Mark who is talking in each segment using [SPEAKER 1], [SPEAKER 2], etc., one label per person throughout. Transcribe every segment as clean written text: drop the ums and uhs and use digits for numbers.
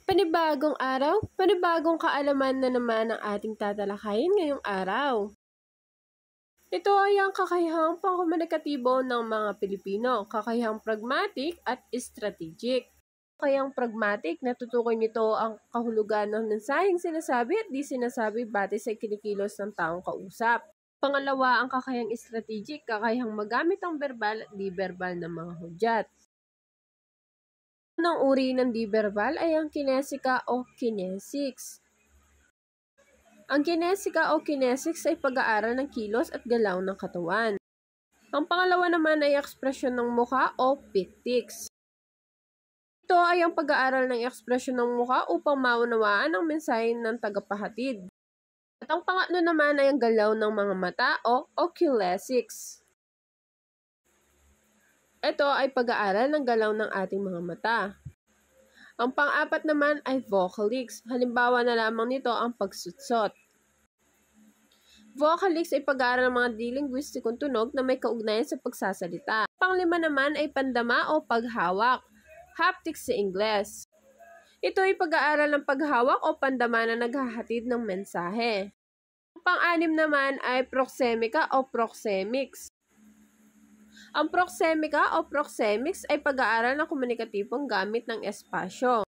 [SPEAKER 1] Panibagong araw, panibagong kaalaman na naman ang ating tatalakayin ngayong araw. Ito ay ang kakayahang pangkomunikatibo ng mga Pilipino, kakayahang pragmatic at strategic. Kakayahang pragmatic, natutukoy nito ang kahulugan ng mensaheng sinasabi at di sinasabi batay sa kinikilos ng taong kausap. Pangalawa, ang kakayahang strategic, kakayahang magamit ang verbal at di-verbal na mga hudyat. Unang uri ng di-verbal ay ang kinesika o kinesics. Ang kinesika o kinesics ay pag-aaral ng kilos at galaw ng katawan. Ang pangalawa naman ay ekspresyon ng mukha o pictics. Ito ay ang pag-aaral ng ekspresyon ng mukha upang maunawaan ang mensahe ng tagapahatid. At ang pangatlo naman ay ang galaw ng mga mata o oculesics. Ito ay pag-aaral ng galaw ng ating mga mata. Ang pang-apat naman ay vocalics. Halimbawa na lamang nito ang pagsutsot. Vocalics ay pag-aaral ng mga di-linguistikong tunog na may kaugnayan sa pagsasalita. Panglima naman ay pandama o paghawak. Haptics sa Ingles. Ito ay pag-aaral ng paghawak o pandama na naghahatid ng mensahe. Ang pang-anim naman ay proxemica o proxemics. Ang proxemica o proxemics ay pag-aaral ng komunikatibong gamit ng espasyo.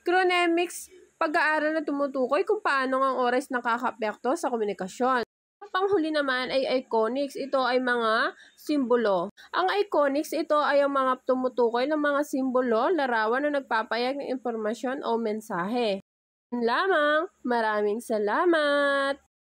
[SPEAKER 1] Chronemics, pag-aaral na tumutukoy kung paano ang oras nakakaapekto sa komunikasyon. Ang panghuli naman ay iconics. Ito ay mga simbolo. Ang iconics, ito ay ang mga tumutukoy ng mga simbolo, larawan na nagpapayag ng impormasyon o mensahe. Yun lamang. Maraming salamat!